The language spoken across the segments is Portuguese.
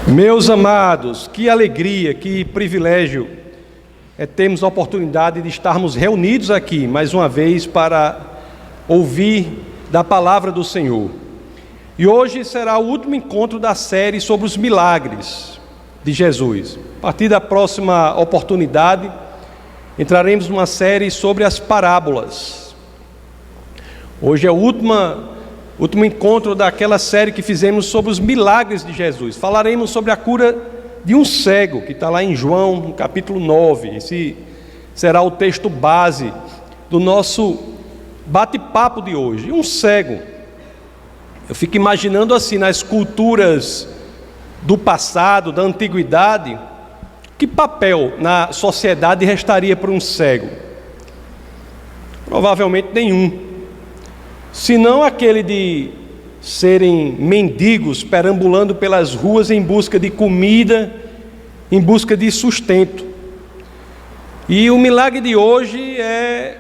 Meus amados, que alegria, que privilégio termos a oportunidade de estarmos reunidos aqui mais uma vez para ouvir da palavra do Senhor. E hoje será o último encontro da série sobre os milagres de Jesus. A partir da próxima oportunidade, entraremos numa série sobre as parábolas. Hoje é o último encontro daquela série que fizemos sobre os milagres de Jesus. Falaremos sobre a cura de um cego, que está lá em João, no capítulo 9. Esse será o texto base do nosso bate-papo de hoje. Um cego. Eu fico imaginando assim, nas culturas do passado, da antiguidade, que papel na sociedade restaria para um cego? Provavelmente nenhum. Senão aquele de serem mendigos perambulando pelas ruas em busca de comida, em busca de sustento. E o milagre de hoje é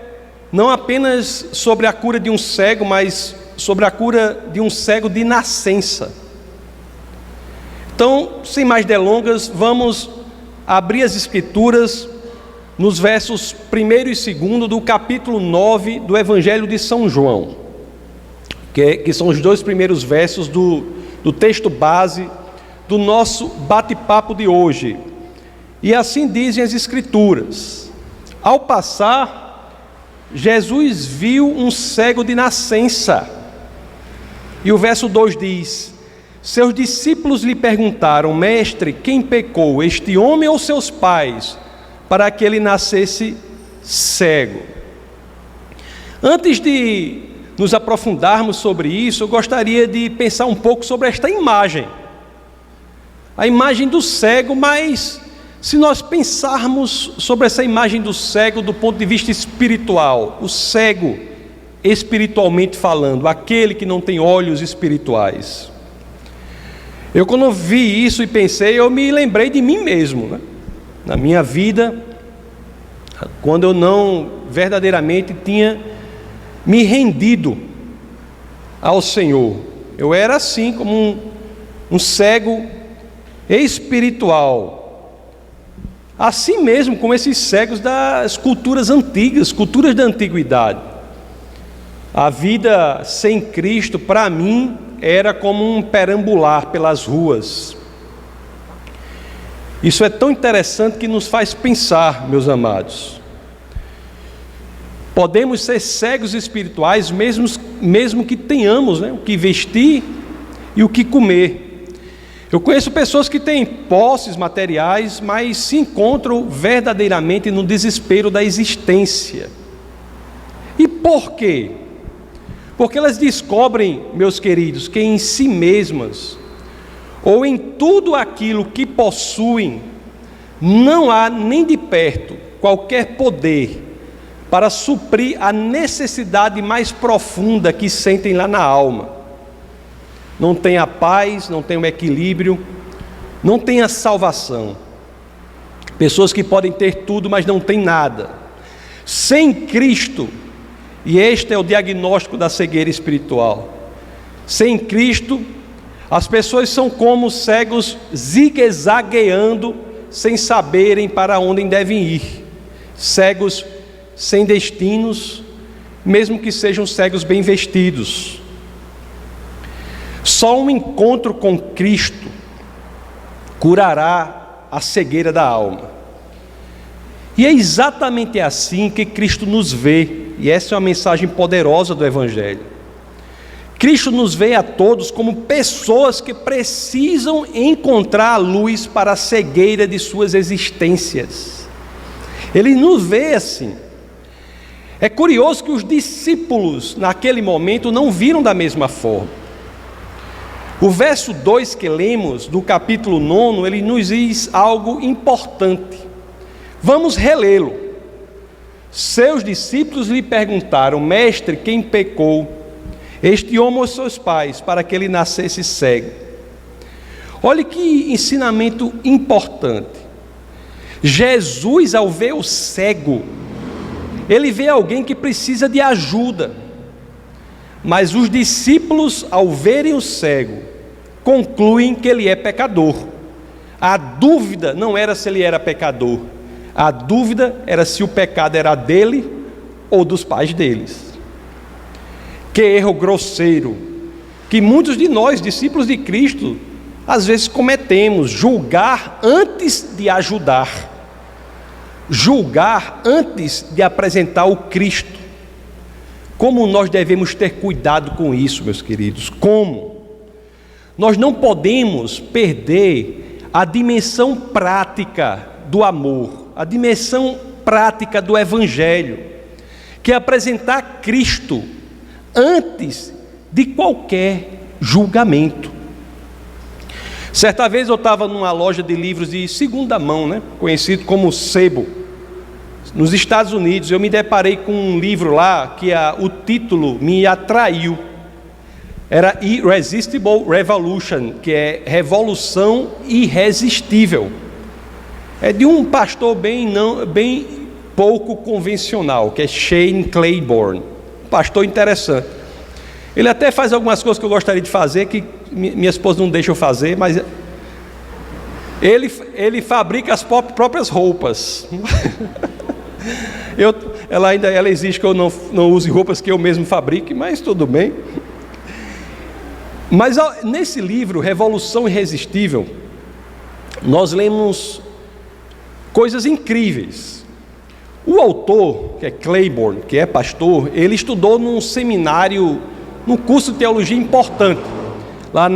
não apenas sobre a cura de um cego, mas sobre a cura de um cego de nascença. Então, sem mais delongas, vamos abrir as Escrituras nos versos 1 e 2 do capítulo 9 do Evangelho de São João. Que são os dois primeiros versos do texto base do nosso bate-papo de hoje. E assim dizem as Escrituras: ao passar, Jesus viu um cego de nascença. E o verso 2 diz: seus discípulos lhe perguntaram: mestre, quem pecou, este homem ou seus pais, para que ele nascesse cego? Antes de nos aprofundarmos sobre isso, eu gostaria de pensar um pouco sobre esta imagem. A imagem do cego, mas se nós pensarmos sobre essa imagem do cego do ponto de vista espiritual, o cego espiritualmente falando, aquele que não tem olhos espirituais. Eu quando vi isso e pensei, eu me lembrei de mim mesmo, né? Na minha vida, quando eu não verdadeiramente tinha me rendido ao Senhor. Eu era assim, como um cego espiritual. Assim mesmo como esses cegos das culturas antigas, culturas da antiguidade. A vida sem Cristo, para mim, era como um perambular pelas ruas. Isso é tão interessante que nos faz pensar, meus amados. Podemos ser cegos espirituais mesmo que tenhamos, o que vestir e o que comer. Eu conheço pessoas que têm posses materiais, mas se encontram verdadeiramente no desespero da existência. E por quê? Porque elas descobrem, meus queridos, que em si mesmas, ou em tudo aquilo que possuem, não há nem de perto qualquer poder para suprir a necessidade mais profunda que sentem lá na alma. Não tem a paz, não tem o equilíbrio, não tem a salvação. Pessoas que podem ter tudo, mas não têm nada. Sem Cristo, e este é o diagnóstico da cegueira espiritual. Sem Cristo, as pessoas são como cegos zigue-zagueando, sem saberem para onde devem ir. Cegos sem destinos, mesmo que sejam cegos bem vestidos. Só um encontro com Cristo curará a cegueira da alma. E é exatamente assim que Cristo nos vê, e essa é uma mensagem poderosa do Evangelho. Cristo nos vê a todos como pessoas que precisam encontrar a luz para a cegueira de suas existências. Ele nos vê assim. É curioso que os discípulos, naquele momento, não viram da mesma forma. O verso 2 que lemos, do capítulo 9, ele nos diz algo importante. Vamos relê-lo. Seus discípulos lhe perguntaram: mestre, quem pecou, este homem ou seus pais, para que ele nascesse cego? Olha que ensinamento importante. Jesus, ao ver o cego, ele vê alguém que precisa de ajuda. Mas os discípulos, ao verem o cego, concluem que ele é pecador. A dúvida não era se ele era pecador, a dúvida era se o pecado era dele ou dos pais deles. Que erro grosseiro que muitos de nós, discípulos de Cristo, às vezes cometemos: julgar antes de ajudar, julgar antes de apresentar o Cristo. Como nós devemos ter cuidado com isso, meus queridos? Como? Nós não podemos perder a dimensão prática do amor, a dimensão prática do Evangelho, que é apresentar Cristo antes de qualquer julgamento. Certa vez eu estava numa loja de livros de segunda mão, conhecido como Sebo, nos Estados Unidos. Eu me deparei com um livro lá que o título me atraiu. Era Irresistible Revolution, que é Revolução Irresistível. É de um pastor bem pouco convencional, que é Shane Claiborne. Um pastor interessante. Ele até faz algumas coisas que eu gostaria de fazer, que minha esposa não deixa eu fazer, mas ele fabrica as próprias roupas. Ela exige que eu não use roupas que eu mesmo fabrique, mas tudo bem. Mas nesse livro, Revolução Irresistível, nós lemos coisas incríveis. O autor, que é Claiborne, que é pastor, ele estudou num seminário, num curso de teologia importante, lá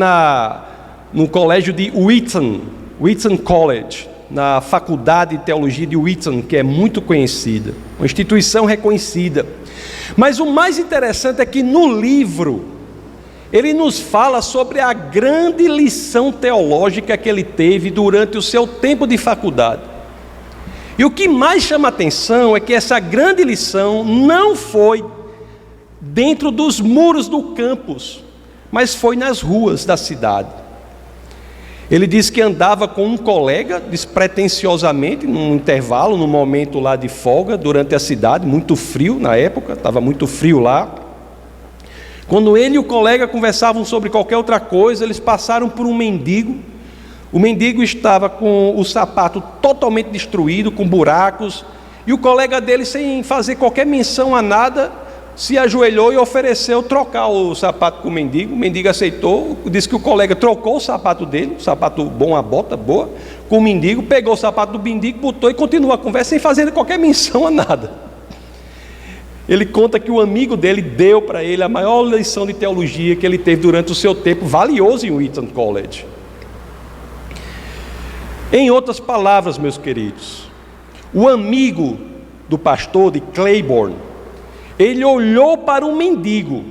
no colégio de Wheaton College, na faculdade de teologia de Wheaton, que é muito conhecida, uma instituição reconhecida. Mas o mais interessante é que no livro, ele nos fala sobre a grande lição teológica que ele teve durante o seu tempo de faculdade. E o que mais chama a atenção é que essa grande lição não foi dentro dos muros do campus, mas foi nas ruas da cidade. Ele disse que andava com um colega despretensiosamente, num intervalo, num momento lá de folga, durante a cidade, muito frio na época, estava muito frio lá. Quando ele e o colega conversavam sobre qualquer outra coisa, eles passaram por um mendigo. O mendigo estava com o sapato totalmente destruído, com buracos, e o colega dele, sem fazer qualquer menção a nada, se ajoelhou e ofereceu trocar o sapato com o mendigo aceitou, disse que o colega trocou o sapato dele, o sapato bom, a bota boa, com o mendigo, pegou o sapato do mendigo, botou e continuou a conversa sem fazer qualquer menção a nada. Ele conta que o amigo dele deu para ele a maior lição de teologia que ele teve durante o seu tempo valioso em Wheaton College. Em outras palavras, meus queridos, o amigo do pastor de Claiborne, ele olhou para o mendigo,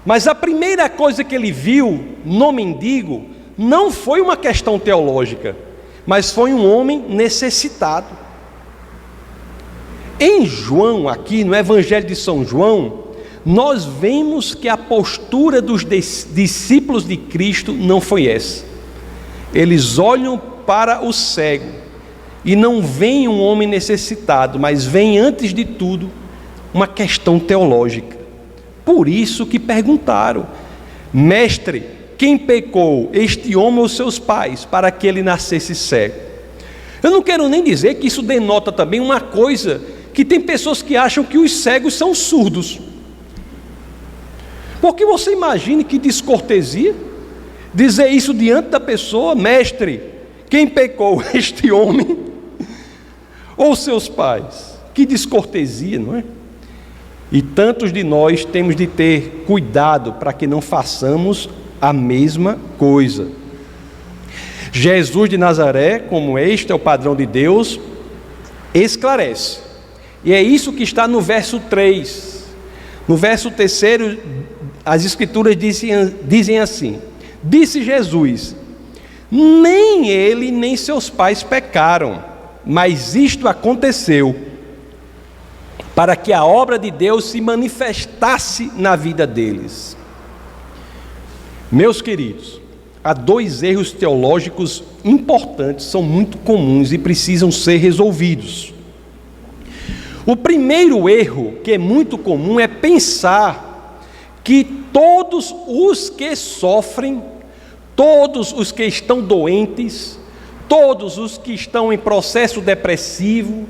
mas a primeira coisa que ele viu no mendigo não foi uma questão teológica, mas foi um homem necessitado. Em João, aqui no Evangelho de São João, nós vemos que a postura dos discípulos de Cristo não foi essa. Eles olham para o cego e não veem um homem necessitado, mas veem antes de tudo uma questão teológica. Por isso que perguntaram: mestre, quem pecou, este homem ou seus pais, para que ele nascesse cego? Eu não quero nem dizer que isso denota também uma coisa, que tem pessoas que acham que os cegos são surdos. Porque você imagine que descortesia dizer isso diante da pessoa: mestre, quem pecou, este homem ou seus pais? Que descortesia, não é? E tantos de nós temos de ter cuidado para que não façamos a mesma coisa. Jesus de Nazaré, como este é o padrão de Deus, esclarece. E é isso que está no verso 3. No verso 3, as Escrituras dizem assim: disse Jesus: nem ele nem seus pais pecaram, mas isto aconteceu para que a obra de Deus se manifestasse na vida deles. Meus queridos, há dois erros teológicos importantes, são muito comuns e precisam ser resolvidos. O primeiro erro, que é muito comum, é pensar que todos os que sofrem, todos os que estão doentes, todos os que estão em processo depressivo,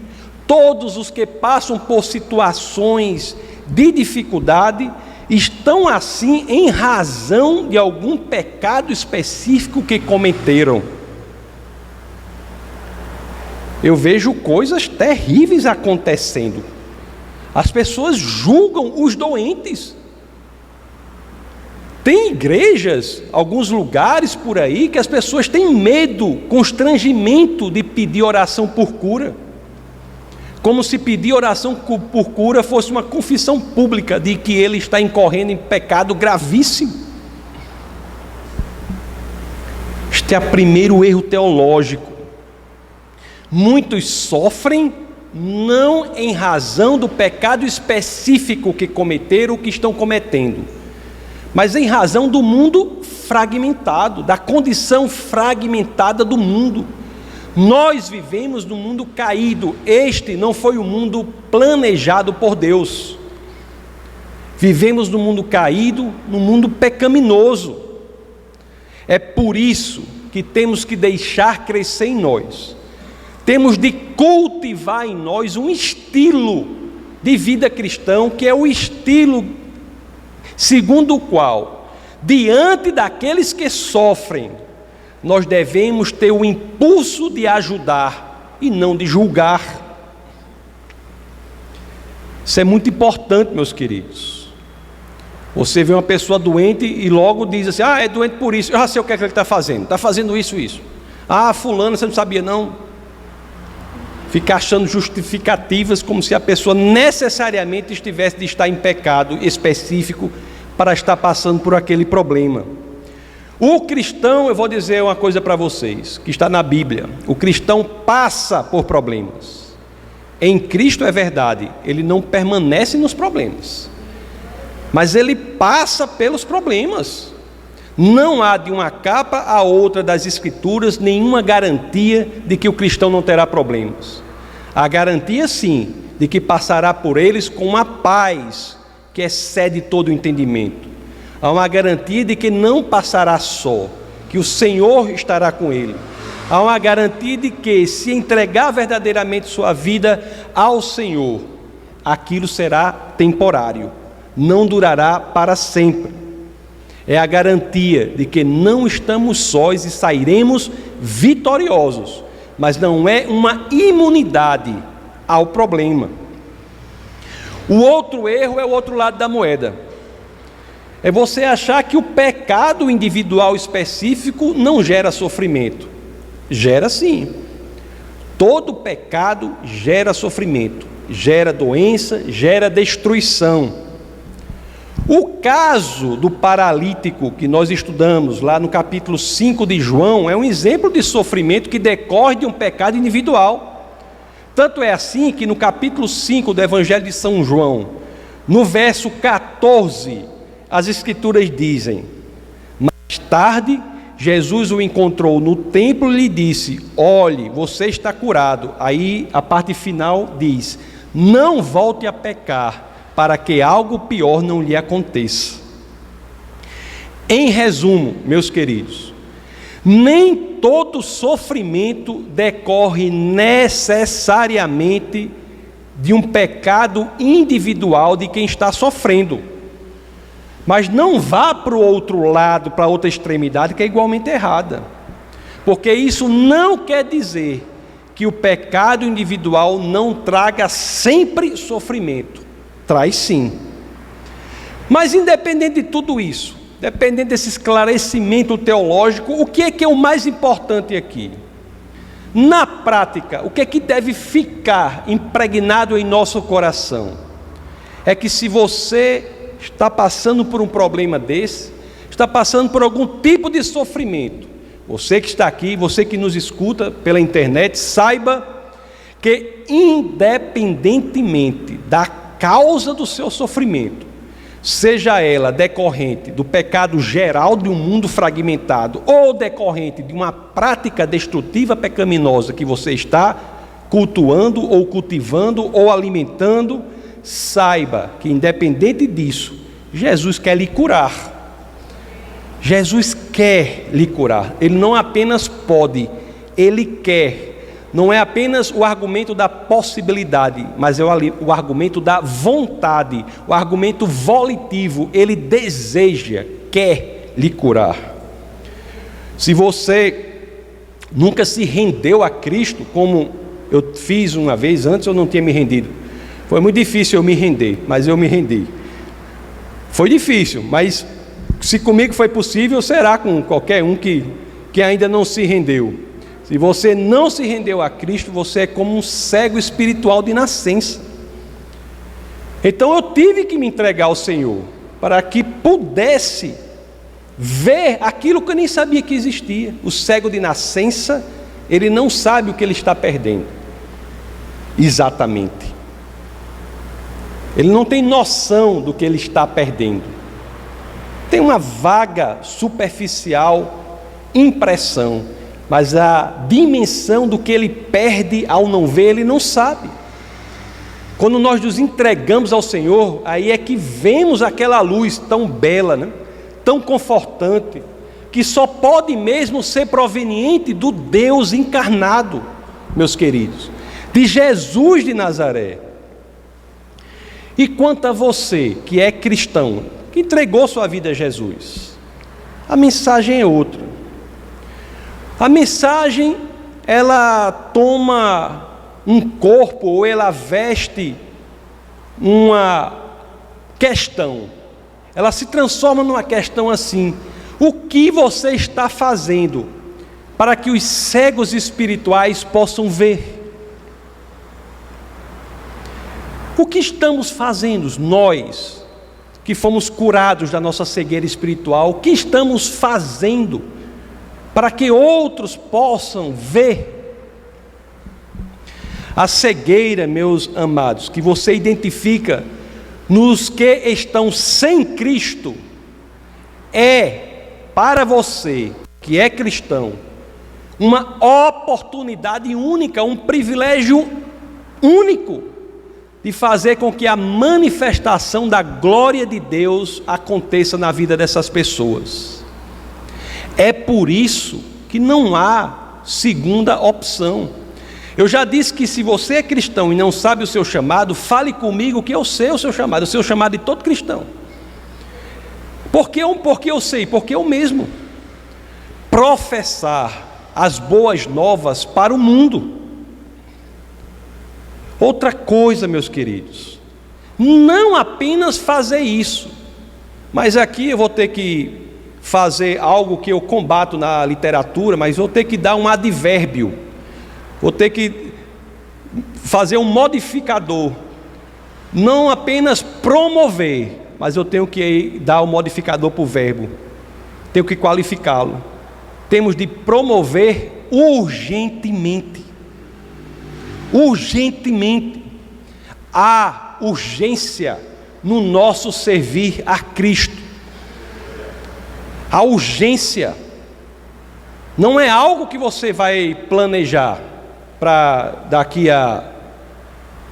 todos os que passam por situações de dificuldade, estão assim em razão de algum pecado específico que cometeram. Eu vejo coisas terríveis acontecendo. As pessoas julgam os doentes. Tem igrejas, alguns lugares por aí, que as pessoas têm medo, constrangimento de pedir oração por cura. Como se pedir oração por cura fosse uma confissão pública de que ele está incorrendo em pecado gravíssimo. Este é o primeiro erro teológico. Muitos sofrem não em razão do pecado específico que cometeram ou que estão cometendo, mas em razão do mundo fragmentado, da condição fragmentada do mundo. Nós vivemos num mundo caído. Este não foi o mundo planejado por Deus. Vivemos num mundo caído, num mundo pecaminoso. É por isso que temos que deixar crescer em nós. Temos de cultivar em nós um estilo de vida cristão, que é o estilo segundo o qual, diante daqueles que sofrem, nós devemos ter o impulso de ajudar e não de julgar. Isso é muito importante, meus queridos. Você vê uma pessoa doente e logo diz assim: é doente por isso, eu já sei o que é que ele está fazendo isso. Fulano, você não sabia não? Fica achando justificativas como se a pessoa necessariamente tivesse de estar em pecado específico para estar passando por aquele problema. O cristão, eu vou dizer uma coisa para vocês, que está na Bíblia: o cristão passa por problemas. Em Cristo é verdade, ele não permanece nos problemas, mas ele passa pelos problemas. Não há de uma capa a outra das Escrituras nenhuma garantia de que o cristão não terá problemas. A garantia sim, de que passará por eles com uma paz que excede todo o entendimento. Há uma garantia de que não passará só, que o Senhor estará com ele. Há uma garantia de que, se entregar verdadeiramente sua vida ao Senhor, aquilo será temporário, não durará para sempre. É a garantia de que não estamos sós e sairemos vitoriosos, mas não é uma imunidade ao problema. O outro erro é o outro lado da moeda. É você achar que o pecado individual específico não gera sofrimento. Gera sim. Todo pecado gera sofrimento, gera doença, gera destruição. O caso do paralítico que nós estudamos lá no capítulo 5 de João é um exemplo de sofrimento que decorre de um pecado individual. Tanto é assim que no capítulo 5 do Evangelho de São João, no verso 14, as Escrituras dizem: mais tarde, Jesus o encontrou no templo e lhe disse: olhe, você está curado. Aí a parte final diz: não volte a pecar, para que algo pior não lhe aconteça. Em resumo, meus queridos, nem todo sofrimento decorre necessariamente de um pecado individual de quem está sofrendo. Mas não vá para o outro lado, para outra extremidade, que é igualmente errada. Porque isso não quer dizer que o pecado individual não traga sempre sofrimento. Traz sim. Mas independente de tudo isso, dependendo desse esclarecimento teológico, o que é o mais importante aqui? Na prática, o que é que deve ficar impregnado em nosso coração? É que se você está passando por um problema desse, está passando por algum tipo de sofrimento, você que está aqui, você que nos escuta pela internet, saiba que independentemente da causa do seu sofrimento, seja ela decorrente do pecado geral de um mundo fragmentado ou decorrente de uma prática destrutiva pecaminosa que você está cultuando ou cultivando ou alimentando, saiba que independente disso, Jesus quer lhe curar. Jesus quer lhe curar. Ele não apenas pode, Ele quer. Não é apenas o argumento da possibilidade, mas é o argumento da vontade, o argumento volitivo. Ele deseja, quer lhe curar. Se você nunca se rendeu a Cristo, como eu fiz uma vez, antes eu não tinha me rendido. Foi muito difícil eu me render, mas eu me rendi. Foi difícil, mas se comigo foi possível, será com qualquer um que ainda não se rendeu. Se você não se rendeu a Cristo, você é como um cego espiritual de nascença. Então eu tive que me entregar ao Senhor, para que pudesse ver aquilo que eu nem sabia que existia. O cego de nascença, ele não sabe o que ele está perdendo. Exatamente. Ele não tem noção do que ele está perdendo. Tem uma vaga, superficial impressão, mas a dimensão do que ele perde ao não ver, ele não sabe. Quando nós nos entregamos ao Senhor, aí é que vemos aquela luz tão bela, né? Tão confortante, que só pode mesmo ser proveniente do Deus encarnado, meus queridos, de Jesus de Nazaré. E quanto a você, que é cristão, que entregou sua vida a Jesus, a mensagem é outra. A mensagem, ela toma um corpo, ou ela veste uma questão. Ela se transforma numa questão assim: o que você está fazendo para que os cegos espirituais possam ver? O que estamos fazendo, nós, que fomos curados da nossa cegueira espiritual, o que estamos fazendo para que outros possam ver? A cegueira, meus amados, que você identifica nos que estão sem Cristo, é para você que é cristão uma oportunidade única, um privilégio único de fazer com que a manifestação da glória de Deus aconteça na vida dessas pessoas. É por isso que não há segunda opção. Eu já disse que se você é cristão e não sabe o seu chamado, fale comigo que eu sei o seu chamado, o seu chamado de todo cristão. Por que eu sei? Porque eu mesmo professar as boas novas para o mundo. Outra coisa, meus queridos, não apenas fazer isso, mas aqui eu vou ter que fazer algo que eu combato na literatura, mas vou ter que dar um advérbio, vou ter que fazer um modificador, não apenas promover, mas eu tenho que dar um modificador para o verbo, tenho que qualificá-lo. Temos de promover urgentemente. Urgentemente. Há urgência no nosso servir a Cristo. A urgência não é algo que você vai planejar para daqui a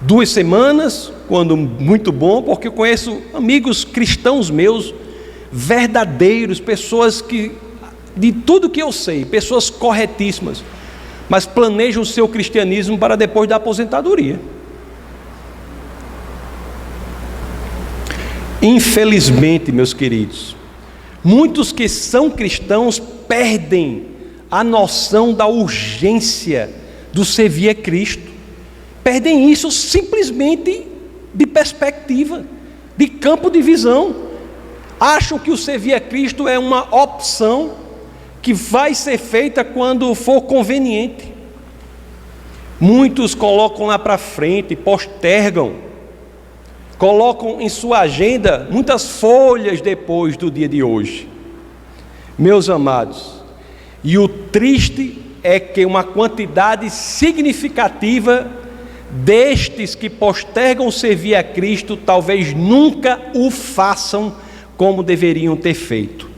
2 semanas, quando muito bom, porque eu conheço amigos cristãos meus, verdadeiros, pessoas que, de tudo que eu sei, pessoas corretíssimas, mas planejam o seu cristianismo para depois da aposentadoria. Infelizmente, meus queridos, muitos que são cristãos perdem a noção da urgência do servir a Cristo. Perdem isso simplesmente de perspectiva, de campo de visão. Acham que o servir a Cristo é uma opção que vai ser feita quando for conveniente. Muitos colocam lá para frente, postergam, colocam em sua agenda muitas folhas depois do dia de hoje. Meus amados, e o triste é que uma quantidade significativa destes que postergam servir a Cristo talvez nunca o façam como deveriam ter feito.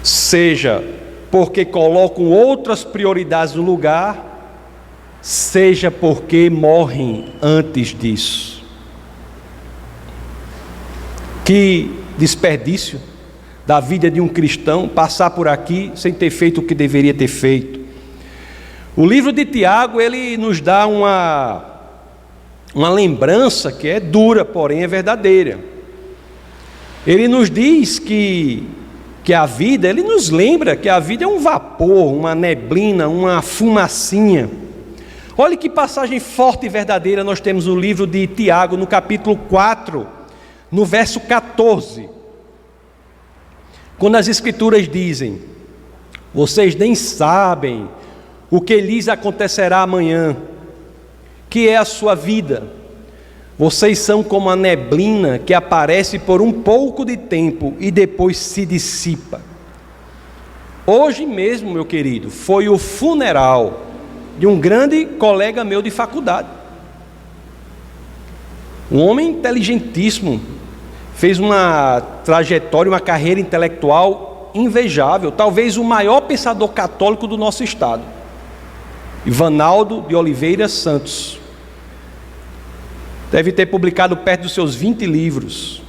Seja porque colocam outras prioridades no lugar, seja porque morrem antes disso. Que desperdício da vida de um cristão passar por aqui sem ter feito o que deveria ter feito. O livro de Tiago, ele nos dá uma lembrança que é dura, porém é verdadeira. Ele nos diz que a vida, ele nos lembra que a vida é um vapor, uma neblina, uma fumacinha. Olha que passagem forte e verdadeira nós temos no livro de Tiago, no capítulo 4, no verso 14. Quando as Escrituras dizem: vocês nem sabem o que lhes acontecerá amanhã, que é a sua vida. Vocês são como a neblina que aparece por um pouco de tempo e depois se dissipa. Hoje mesmo, meu querido, foi o funeral de um grande colega meu de faculdade. Um homem inteligentíssimo, fez uma trajetória, uma carreira intelectual invejável, talvez o maior pensador católico do nosso estado, Ivanaldo de Oliveira Santos. Deve ter publicado perto dos seus 20 livros.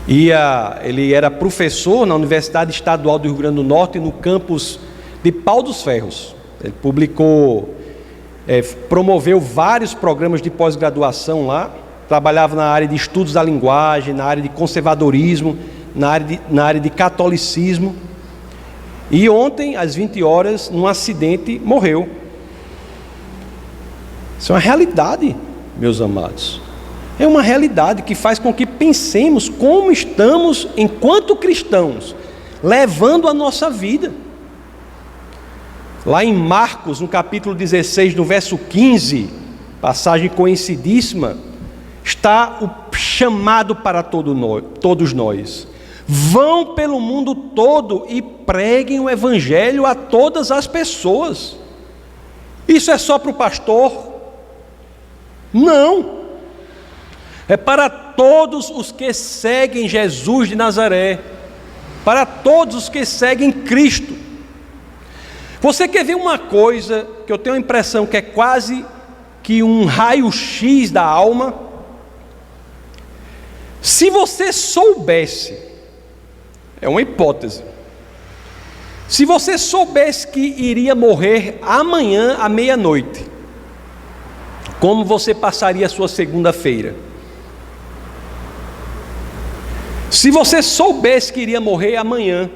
Ele era professor na Universidade Estadual do Rio Grande do Norte, no campus de Pau dos Ferros. Ele promoveu vários programas de pós-graduação lá, trabalhava na área de estudos da linguagem, na área de conservadorismo, na área de catolicismo. E ontem, às 20 horas, num acidente, morreu. Isso é uma realidade, meus amados. É uma realidade que faz com que pensemos como estamos, enquanto cristãos, levando a nossa vida. Lá em Marcos, no capítulo 16, no verso 15, passagem conhecidíssima, está o chamado para todos nós. Vão pelo mundo todo e preguem o evangelho a todas as pessoas. Isso é só para o pastor? Não, é para todos os que seguem Jesus de Nazaré, para todos os que seguem Cristo. Você quer ver uma coisa que eu tenho a impressão que é quase que um raio-x da alma? Se você soubesse, é uma hipótese, se você soubesse que iria morrer amanhã à meia-noite, como você passaria a sua segunda-feira? Se você soubesse que iria morrer amanhã,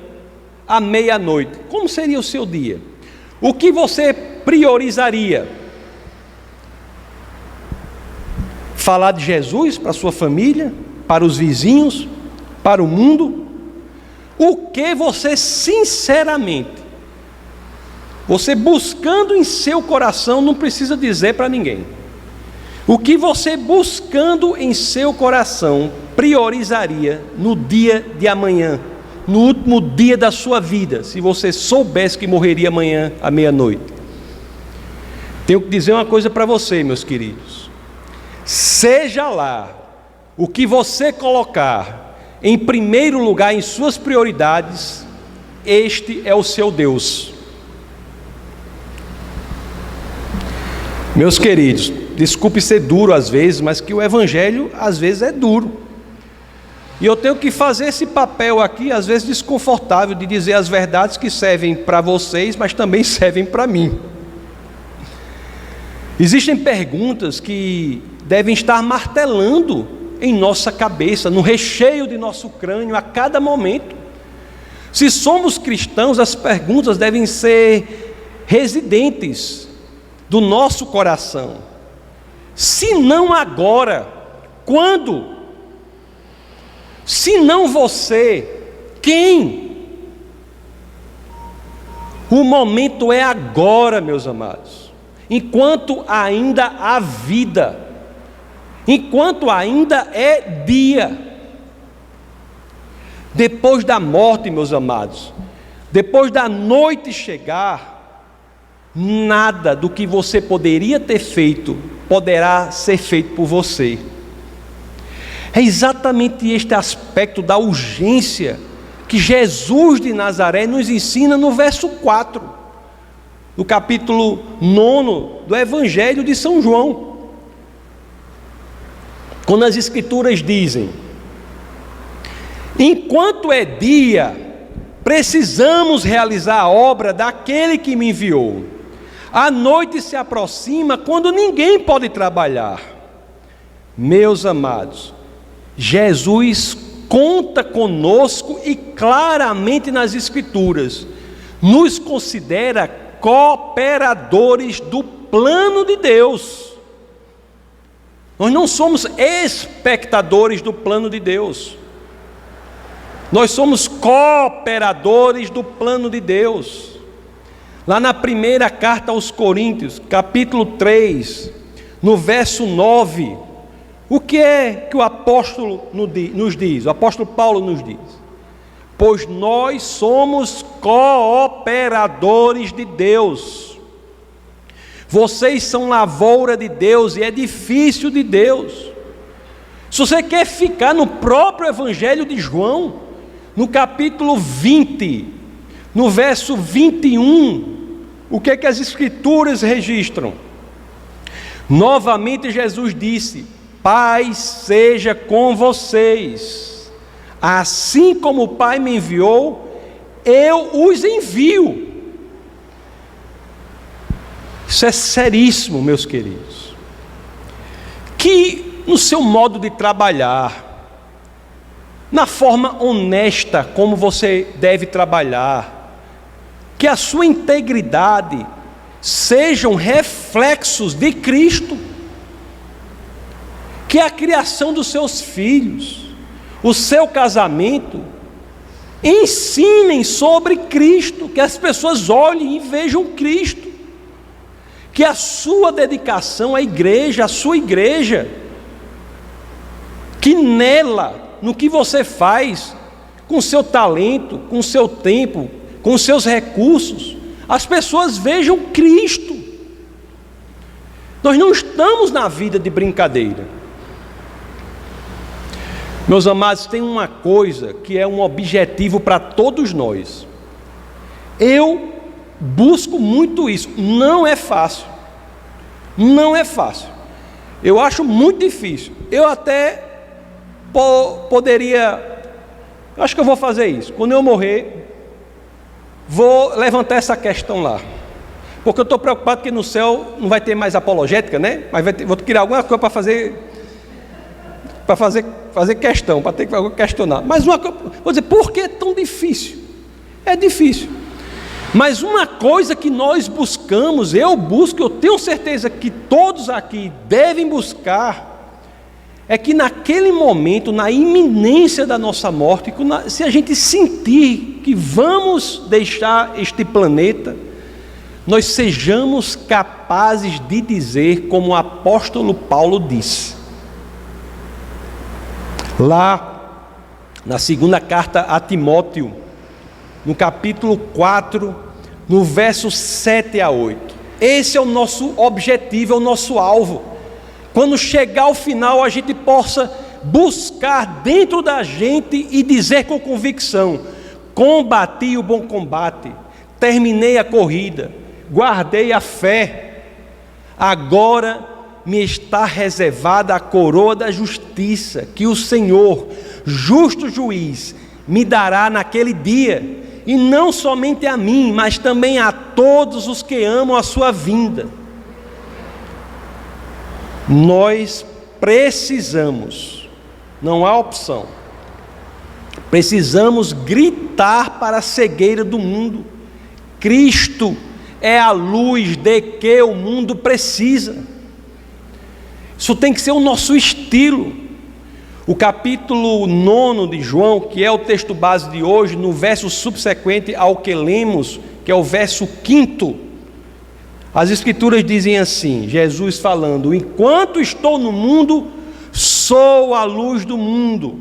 à meia-noite, como seria o seu dia? O que você priorizaria? Falar de Jesus para a sua família, para os vizinhos, para o mundo? O que você sinceramente, você buscando em seu coração, não precisa dizer para ninguém, o que você buscando em seu coração priorizaria no dia de amanhã, no último dia da sua vida, se você soubesse que morreria amanhã à meia-noite? Tenho que dizer uma coisa para você, meus queridos: seja lá o que você colocar em primeiro lugar em suas prioridades, este é o seu Deus. Meus queridos, desculpe ser duro às vezes, mas que o evangelho às vezes é duro. E eu tenho que fazer esse papel aqui, às vezes desconfortável, de dizer as verdades que servem para vocês, mas também servem para mim. Existem perguntas que devem estar martelando em nossa cabeça, no recheio de nosso crânio a cada momento. Se somos cristãos, as perguntas devem ser residentes do nosso coração. Se não agora, quando? Se não você, quem? O momento é agora, meus amados. Enquanto ainda há vida, enquanto ainda é dia. Depois da morte, meus amados, depois da noite chegar, nada do que você poderia ter feito poderá ser feito por você. É exatamente este aspecto da urgência que Jesus de Nazaré nos ensina no verso 4, do capítulo 9 do Evangelho de São João. Quando as Escrituras dizem: enquanto é dia, Precisamos realizar a obra daquele que me enviou. A noite se aproxima quando ninguém pode trabalhar. Meus amados, Jesus conta conosco e claramente nas Escrituras nos considera cooperadores do plano de Deus. Nós não somos espectadores do plano de Deus. Nós somos cooperadores do plano de Deus. Lá na primeira carta aos Coríntios, capítulo 3, no verso 9, o que é que o apóstolo nos diz? O apóstolo Paulo nos diz: pois nós somos cooperadores de Deus. Vocês são lavoura de Deus e edifício de Deus. Se você quer ficar no próprio Evangelho de João, no capítulo 20, no verso 21, o que é que as Escrituras registram? Novamente Jesus disse: Pai seja com vocês, assim como o Pai me enviou, eu os envio. Isso é seríssimo, meus queridos. Que no seu modo de trabalhar, na forma honesta como você deve trabalhar, que a sua integridade sejam reflexos de Cristo, que a criação dos seus filhos, o seu casamento, ensinem sobre Cristo, que as pessoas olhem e vejam Cristo, que a sua dedicação à igreja, a sua igreja, que nela, no que você faz, com o seu talento, com o seu tempo, com os seus recursos, as pessoas vejam Cristo. Nós não estamos na vida de brincadeira. Meus amados, tem uma coisa que é um objetivo para todos nós. Eu busco muito isso. Não é fácil. Não é fácil. Eu acho muito difícil. Eu até poderia... acho que eu vou fazer isso. Quando eu morrer, vou levantar essa questão lá. Porque eu estou preocupado que no céu não vai ter mais apologética, né? Mas vou criar alguma coisa para fazer questão, para ter que questionar. Mas uma coisa, vou dizer, por que é tão difícil? É difícil. Mas uma coisa que nós buscamos, eu busco, eu tenho certeza que todos aqui devem buscar, é que naquele momento, na iminência da nossa morte, se a gente sentir que vamos deixar este planeta, nós sejamos capazes de dizer como o apóstolo Paulo disse. Lá, na segunda carta a Timóteo, no capítulo 4, no verso 7 a 8. Esse é o nosso objetivo, é o nosso alvo. Quando chegar ao final, a gente possa buscar dentro da gente e dizer com convicção: combati o bom combate, terminei a corrida, guardei a fé, agora me está reservada a coroa da justiça, que o Senhor, justo juiz, me dará naquele dia, e não somente a mim, mas também a todos os que amam a sua vinda. Nós precisamos, não há opção, precisamos gritar para a cegueira do mundo: Cristo é a luz de que o mundo precisa. Isso tem que ser o nosso estilo. O capítulo 9 de João, que é o texto base de hoje, no verso subsequente ao que lemos, que é o verso 5, as Escrituras dizem assim, Jesus falando: enquanto estou no mundo, sou a luz do mundo.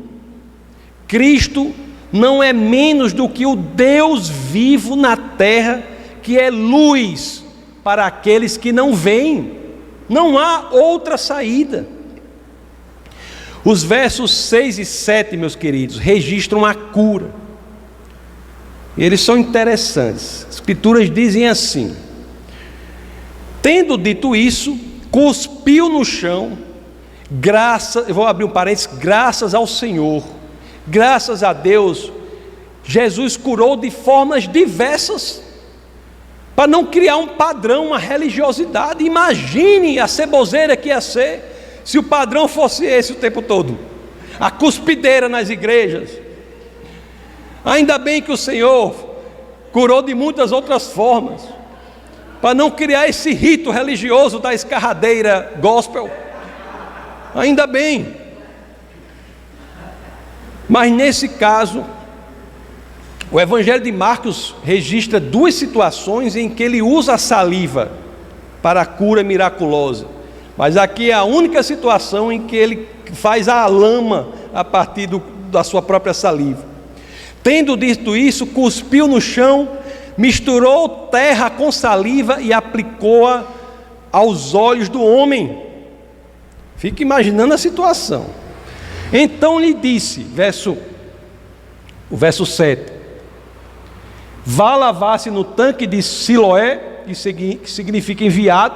Cristo não é menos do que o Deus vivo na terra, que é luz para aqueles que não veem. Não há outra saída. Os versos 6 e 7, meus queridos, registram a cura. Eles são interessantes. As Escrituras dizem assim: tendo dito isso, cuspiu no chão, eu vou abrir um parênteses, graças ao Senhor, graças a Deus, Jesus curou de formas diversas, para não criar um padrão, uma religiosidade. Imagine a ceboseira que ia ser, se o padrão fosse esse o tempo todo, a cuspideira nas igrejas. Ainda bem que o Senhor curou de muitas outras formas, para não criar esse rito religioso da escarradeira gospel. Ainda bem. Mas nesse caso, o Evangelho de Marcos registra duas situações em que ele usa a saliva para a cura miraculosa. Mas aqui é a única situação em que ele faz a lama a partir da sua própria saliva. Tendo dito isso, cuspiu no chão, misturou terra com saliva e aplicou-a aos olhos do homem. Fique imaginando a situação. Então lhe disse, o verso 7, vá lavar-se no tanque de Siloé, que significa enviado.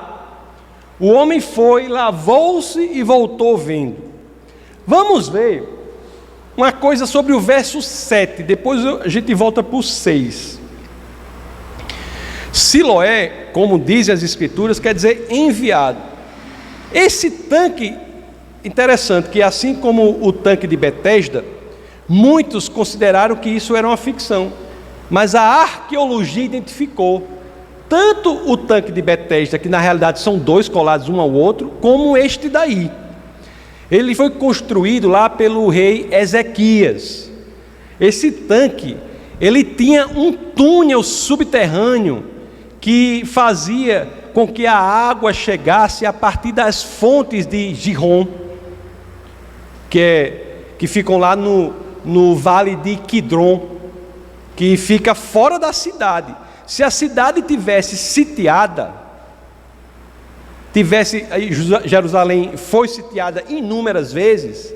O homem foi, lavou-se e voltou vendo. Vamos ver uma coisa sobre o verso 7, depois a gente volta para o 6. Siloé, como dizem as escrituras, quer dizer enviado. Esse tanque, interessante, que assim como o tanque de Betesda, muitos consideraram que isso era uma ficção, mas a arqueologia identificou tanto o tanque de Betesda, que na realidade são dois colados um ao outro, como este daí. Ele foi construído lá pelo rei Ezequias. Esse tanque, ele tinha um túnel subterrâneo que fazia com que a água chegasse a partir das fontes de Gihon, que ficam lá no vale de Quidron, que fica fora da cidade. Se a cidade tivesse sitiada, Jerusalém foi sitiada inúmeras vezes,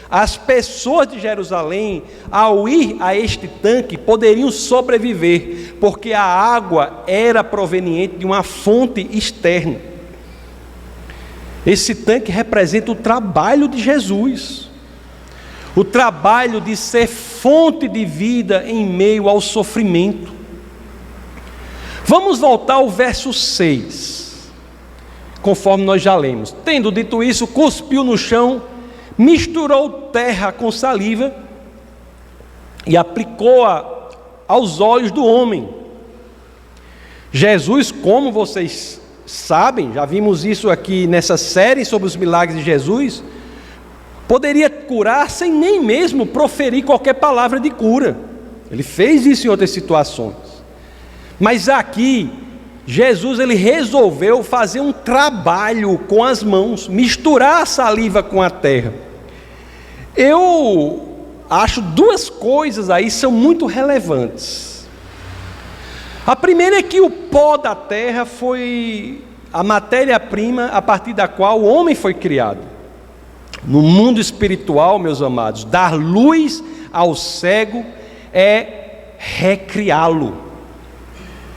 as pessoas de Jerusalém, ao ir a este tanque, poderiam sobreviver, porque a água era proveniente de uma fonte externa. Esse tanque representa o trabalho de Jesus, o trabalho de ser fonte de vida em meio ao sofrimento. Vamos voltar ao verso 6, conforme nós já lemos. Tendo dito isso, cuspiu no chão, misturou terra com saliva e aplicou-a aos olhos do homem. Jesus, como vocês sabem, já vimos isso aqui nessa série sobre os milagres de Jesus, poderia curar sem nem mesmo proferir qualquer palavra de cura. Ele fez isso em outras situações. Mas aqui, Jesus ele resolveu fazer um trabalho com as mãos, misturar a saliva com a terra. Eu acho duas coisas aí são muito relevantes. A primeira é que o pó da terra foi a matéria-prima a partir da qual o homem foi criado. No mundo espiritual, meus amados, dar luz ao cego é recriá-lo,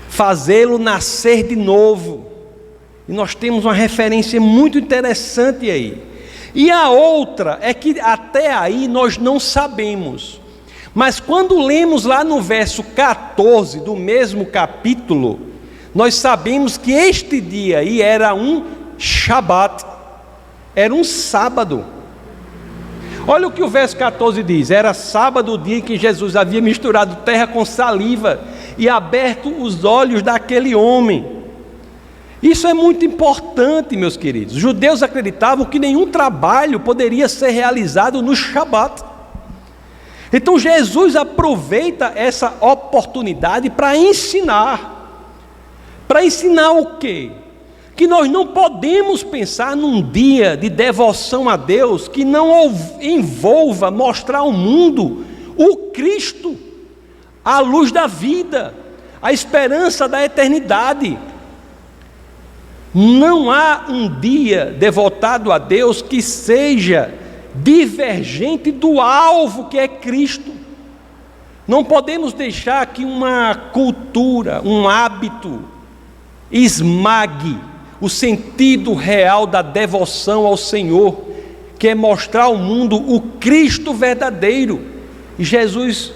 fazê-lo nascer de novo. E nós temos uma referência muito interessante aí. E a outra é que até aí nós não sabemos, mas quando lemos lá no verso 14 do mesmo capítulo, nós sabemos que este dia aí era um Shabat, era um sábado. Olha o que o verso 14 diz: era sábado o dia em que Jesus havia misturado terra com saliva e aberto os olhos daquele homem. Isso é muito importante, meus queridos. Os judeus acreditavam que nenhum trabalho poderia ser realizado no Shabat. Então Jesus aproveita essa oportunidade para ensinar. Para ensinar o quê? Que nós não podemos pensar num dia de devoção a Deus que não envolva mostrar ao mundo o Cristo, a luz da vida, a esperança da eternidade. Não há um dia devotado a Deus que seja divergente do alvo que é Cristo. Não podemos deixar que uma cultura, um hábito, esmague o sentido real da devoção ao Senhor, que é mostrar ao mundo o Cristo verdadeiro. E Jesus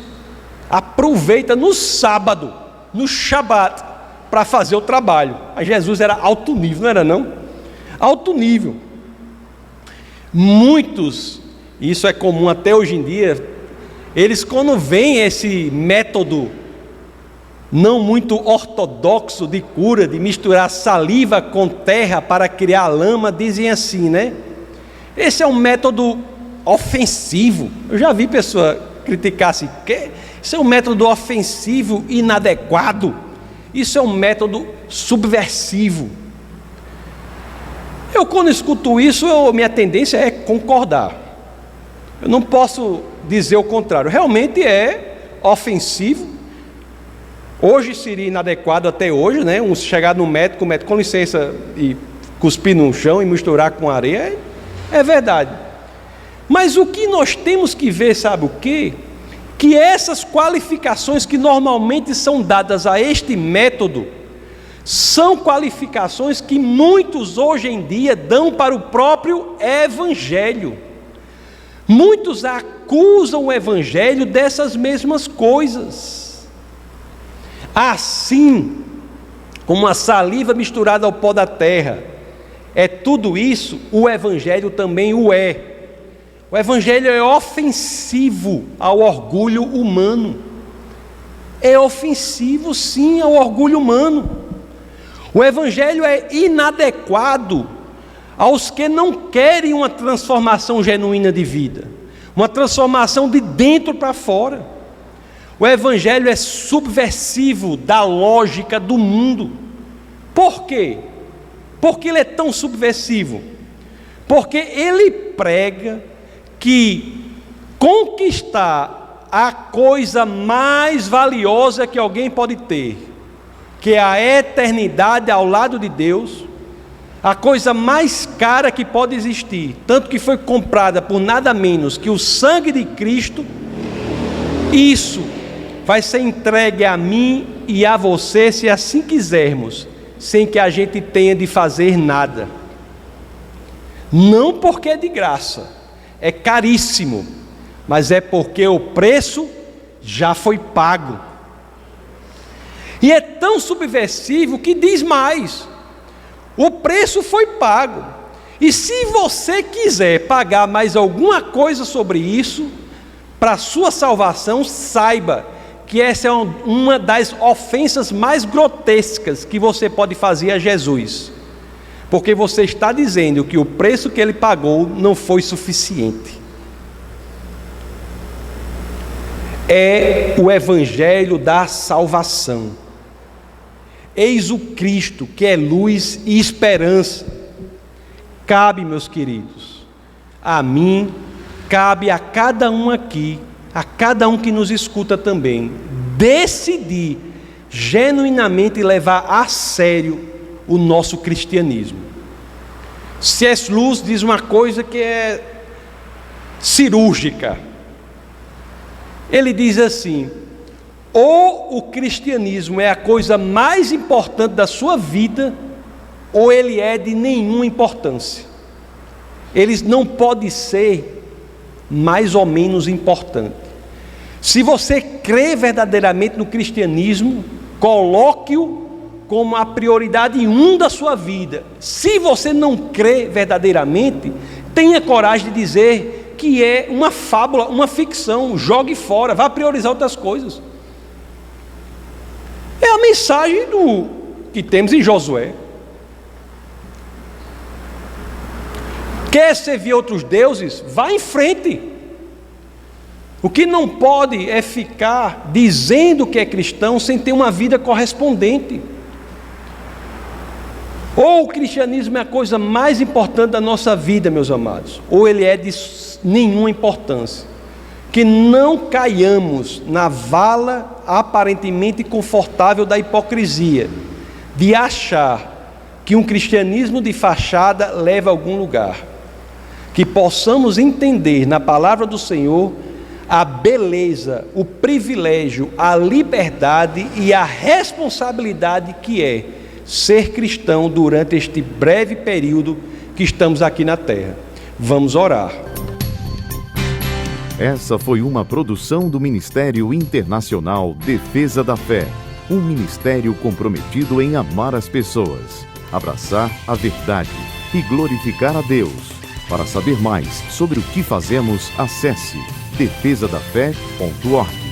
aproveita no sábado, no Shabat, para fazer o trabalho. Mas Jesus era alto nível, não era não? Alto nível. Muitos, e isso é comum até hoje em dia, eles quando veem esse método não muito ortodoxo de cura, de misturar saliva com terra para criar lama, dizem assim, né? Esse é um método ofensivo. Eu já vi pessoa criticar assim, que isso é um método ofensivo, inadequado. Isso é um método subversivo. Eu quando escuto isso, minha tendência é concordar. Eu não posso dizer o contrário. Realmente é ofensivo. Hoje seria inadequado até hoje, né? Um chegar no médico, o médico, com licença, e cuspir no chão e misturar com areia, é verdade. Mas o que nós temos que ver, sabe o quê? Que essas qualificações que normalmente são dadas a este método, são qualificações que muitos hoje em dia dão para o próprio Evangelho. Muitos acusam o Evangelho dessas mesmas coisas. Assim como a saliva misturada ao pó da terra é tudo isso, o Evangelho também o é. O Evangelho é ofensivo ao orgulho humano. É ofensivo, sim, ao orgulho humano. O Evangelho é inadequado aos que não querem uma transformação genuína de vida, uma transformação de dentro para fora. O Evangelho é subversivo da lógica do mundo. Por quê? Por que ele é tão subversivo? Porque ele prega que conquistar a coisa mais valiosa que alguém pode ter, que é a eternidade ao lado de Deus, a coisa mais cara que pode existir, tanto que foi comprada por nada menos que o sangue de Cristo, isso vai ser entregue a mim e a você, se assim quisermos, sem que a gente tenha de fazer nada. Não porque é de graça, é caríssimo, mas é porque o preço já foi pago. E é tão subversivo que diz mais: o preço foi pago, e se você quiser pagar mais alguma coisa sobre isso, para a sua salvação, saiba que essa é uma das ofensas mais grotescas que você pode fazer a Jesus, porque você está dizendo que o preço que ele pagou não foi suficiente. É o Evangelho da salvação. Eis o Cristo, que é luz e esperança. Cabe, meus queridos, a mim, cabe a cada um aqui, a cada um que nos escuta também, decidir genuinamente levar a sério o nosso cristianismo. C.S. Lewis diz uma coisa que é cirúrgica. Ele diz assim: ou o cristianismo é a coisa mais importante da sua vida, ou ele é de nenhuma importância. Eles não podem ser mais ou menos importante. Se você crê verdadeiramente no cristianismo, coloque-o como a prioridade 1 da sua vida. Se você não crê verdadeiramente, tenha coragem de dizer que é uma fábula, uma ficção, jogue fora, vá priorizar outras coisas. É a mensagem que temos em Josué. Quer servir outros deuses? Vá em frente. O que não pode é ficar dizendo que é cristão sem ter uma vida correspondente. Ou o cristianismo é a coisa mais importante da nossa vida, meus amados, ou ele é de nenhuma importância. Que não caiamos na vala aparentemente confortável da hipocrisia, de achar que um cristianismo de fachada leva a algum lugar. Que possamos entender na palavra do Senhor a beleza, o privilégio, a liberdade e a responsabilidade que é ser cristão durante este breve período que estamos aqui na terra. Vamos orar. Essa foi uma produção do Ministério Internacional Defesa da Fé, um ministério comprometido em amar as pessoas, abraçar a verdade e glorificar a Deus. Para saber mais sobre o que fazemos, acesse defesadafé.org.